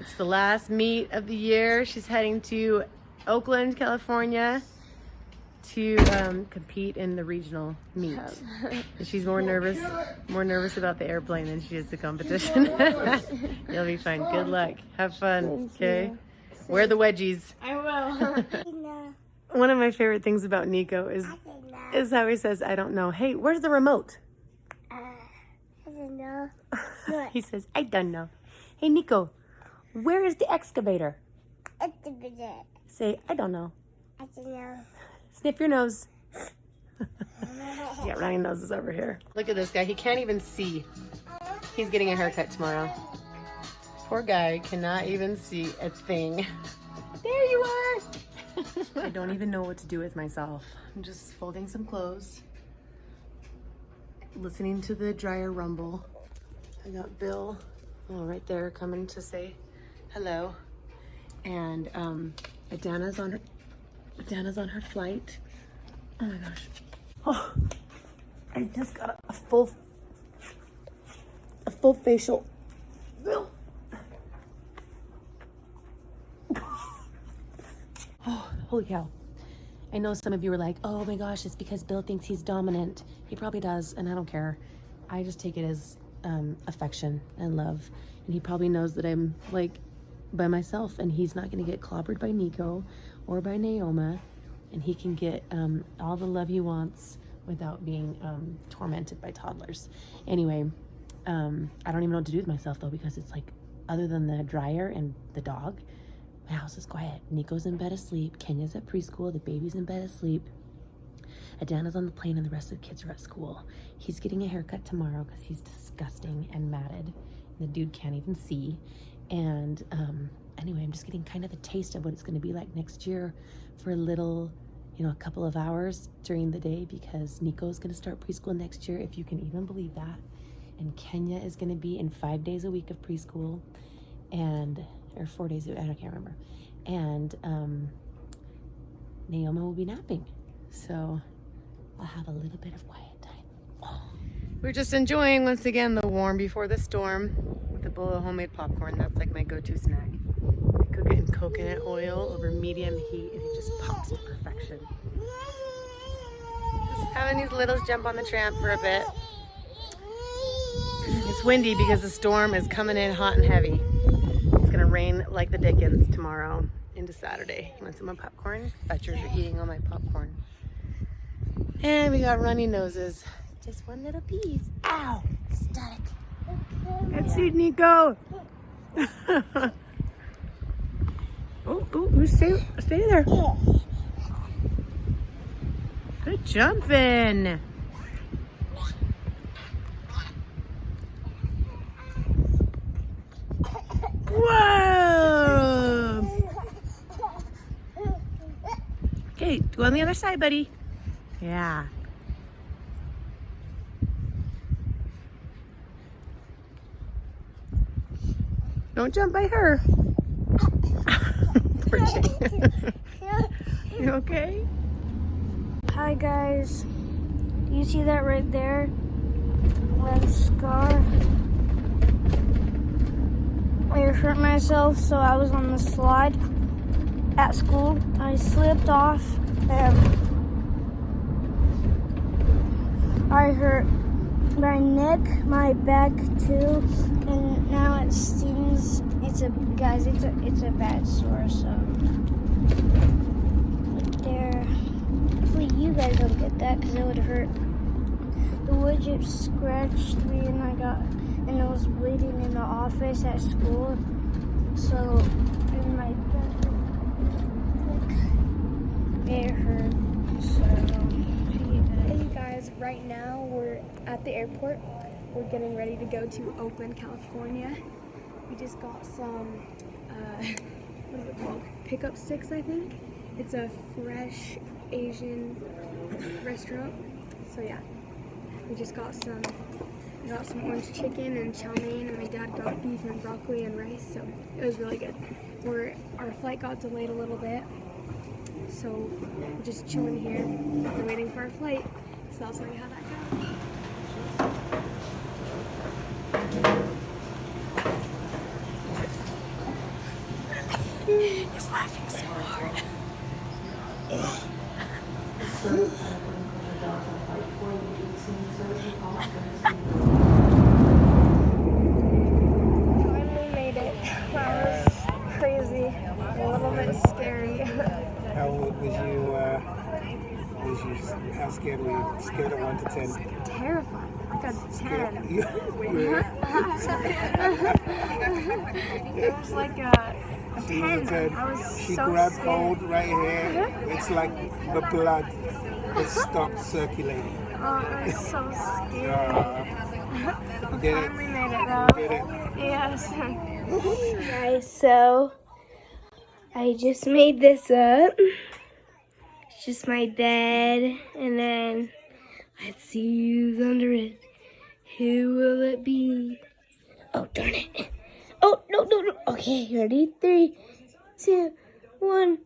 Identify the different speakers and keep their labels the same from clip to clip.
Speaker 1: It's the last meet of the year. She's heading to Oakland, California to compete in the regional meet. She's more nervous about the airplane than she is the competition. You'll be fine. Good luck. Have fun. Okay. Wear the wedgies.
Speaker 2: I will.
Speaker 1: One of my favorite things about Nico is how he says, "I don't know." Hey, where's the remote?
Speaker 2: I don't know.
Speaker 1: He says, "I don't know." Hey, Nico, where is the excavator? Say, "I don't know."
Speaker 2: I don't know.
Speaker 1: Sniff your nose. Yeah, running noses over here. Look at this guy. He can't even see. He's getting a haircut tomorrow. Poor guy cannot even see a thing. There you are. I don't even know what to do with myself. I'm just folding some clothes, listening to the dryer rumble. I got Bill, right there, coming to say hello. And Adanna's on her flight. Oh my gosh. Oh, I just got a full facial. Oh, holy cow. I know some of you were like, oh my gosh, it's because Bill thinks he's dominant. He probably does, and I don't care. I just take it as affection and love. And he probably knows that I'm like by myself, and he's not going to get clobbered by Nico or by Naoma, and he can get all the love he wants without being tormented by toddlers. Anyway, I don't even know what to do with myself though, because it's like, other than the dryer and the dog, my house is quiet. Nico's in bed asleep. Kenya's at preschool. The baby's in bed asleep. Adanna's on the plane, and the rest of the kids are at school. He's getting a haircut tomorrow because he's disgusting and matted. The dude can't even see. And anyway, I'm just getting kind of a taste of what it's going to be like next year for a little, a couple of hours during the day, because Nico's going to start preschool next year, if you can even believe that. And Kenya is going to be in 5 days a week of preschool, or 4 days, I can't remember. And Naoma will be napping. So I'll have a little bit of quiet time. Oh. We're just enjoying, once again, the warm before the storm with a bowl of homemade popcorn. That's like my go-to snack. I cook it in coconut oil over medium heat, and it just pops to perfection. Just having these littles jump on the tramp for a bit. It's windy because the storm is coming in hot and heavy. It's gonna rain like the dickens tomorrow into Saturday. You want some more popcorn? Butchers are eating all my popcorn. And we got runny noses. Just one little piece. Ow! Static. That's it, Nico. Stay there. Good jumping. Whoa! Okay, go on the other side, buddy. Yeah. Don't jump by her. Poor thing. You okay?
Speaker 2: Hi guys. Do you see that right there? That scar. I hurt myself, so I was on the slide at school. I slipped off and I hurt my neck, my back too, and now it stings. It's a bad sore, so right there. Hopefully you guys don't get that, because it would hurt. The wood chip scratched me, and I was bleeding in the office at school. So, in my back, it hurt. So,
Speaker 3: hey guys, right now we're at the airport. We're getting ready to go to Oakland, California. We just got some, what is it called? Pickup sticks, I think. It's a fresh Asian restaurant. So yeah, we just got some orange chicken and chow mein, and my dad got beef and broccoli and rice, so it was really good. Our flight got delayed a little bit, so we're just chilling here. We're waiting for our flight, so I'll show you how that goes.
Speaker 1: He's laughing so hard.
Speaker 3: Finally made it. That was crazy. A little bit scary.
Speaker 4: How how scared were you? Scared of 1 to 10?
Speaker 3: Terrified. Like a 10. It was like a 10. I was
Speaker 4: She
Speaker 3: so
Speaker 4: grabbed
Speaker 3: scared.
Speaker 4: hold right here. It's like the blood has stopped circulating.
Speaker 3: Oh, it was so scary.
Speaker 4: You did it.
Speaker 3: Finally made it though.
Speaker 4: You did it.
Speaker 3: Yes.
Speaker 2: Guys, so I just made this up. It's just my bed, and then let's see who's under it. Who will it be? Oh, darn it. Oh, no, no, no. Okay, ready? 3, 2, 1.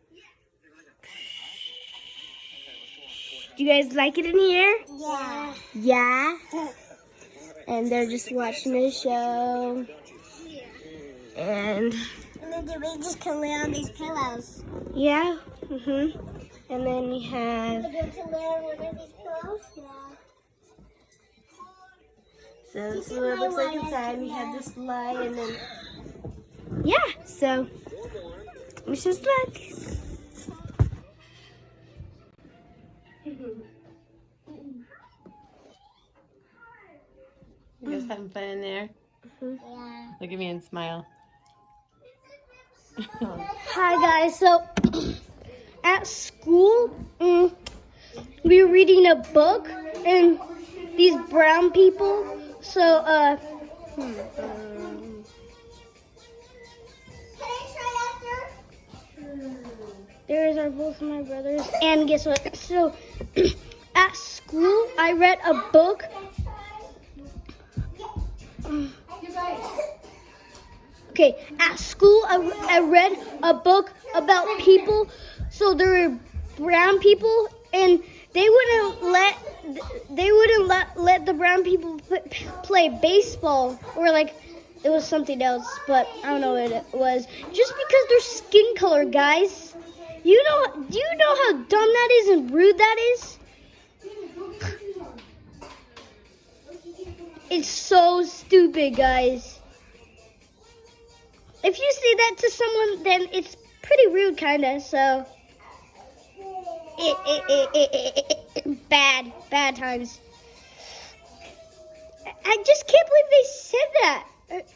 Speaker 2: Do you guys like it in here?
Speaker 5: Yeah.
Speaker 2: Yeah? And they're just watching a show. And
Speaker 5: And then the babies can lay on these pillows.
Speaker 2: yeah, And then we have,
Speaker 5: The babies can lay on one of these pillows? Yeah.
Speaker 2: so this is what it looks like inside. We have this light, and then, yeah, so let's just look.
Speaker 1: You guys having fun in there?
Speaker 5: Yeah.
Speaker 1: Look at me and smile.
Speaker 2: Hi guys, so at school, we were reading a book, and these brown people, so,
Speaker 5: Can I try after?
Speaker 2: there's are both my brothers, and guess what? So, at school, I read a book. Okay, at school, I read a book about people. So there were brown people, and they wouldn't let the brown people play baseball, or like it was something else, but I don't know what it was. Just because their skin color, guys. Do you know how dumb that is and rude that is? It's so stupid, guys. If you say that to someone, then it's pretty rude, kinda. So, bad times. I just can't believe they said that. It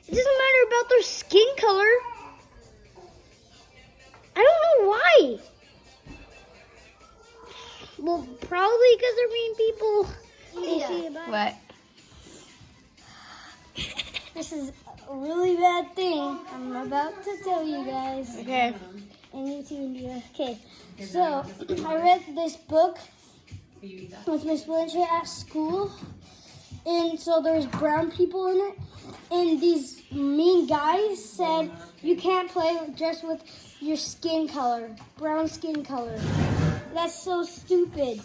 Speaker 2: doesn't matter about their skin color. I don't know why. Well, probably because they're mean people. They say about
Speaker 1: What?
Speaker 2: This is a really bad thing I'm about to tell you guys.
Speaker 1: Okay.
Speaker 2: And you too, India. Okay, so I read this book with Miss Blanchard at school. And so there's brown people in it. And these mean guys said, you can't play just with your skin color, brown skin color. That's so stupid.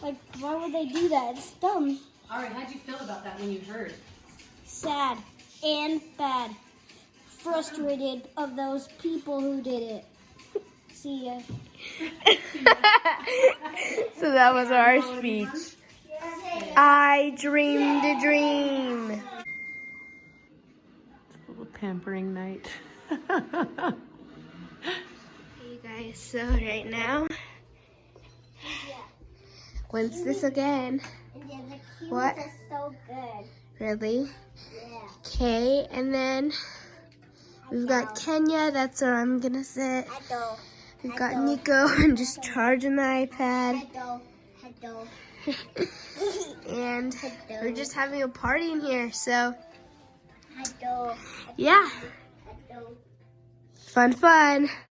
Speaker 2: Like, why would they do that? It's dumb.
Speaker 1: All right, how'd you feel about that when you heard?
Speaker 2: Sad and bad. Frustrated of those people who did it. See ya.
Speaker 1: So that was our speech.
Speaker 2: I dreamed a dream.
Speaker 1: It's a little pampering night.
Speaker 2: You guys, so right now, when's this again?
Speaker 5: And then the cues
Speaker 2: What?
Speaker 5: are so good.
Speaker 2: Really?
Speaker 5: Yeah.
Speaker 2: Okay, and then we've got Kenya, that's where I'm gonna sit.
Speaker 5: Hello.
Speaker 2: We've got Nico, I'm just charging the iPad.
Speaker 5: Hello. Hello.
Speaker 2: And we're just having a party in here, so
Speaker 5: Hello.
Speaker 2: yeah,
Speaker 5: Hello.
Speaker 2: fun.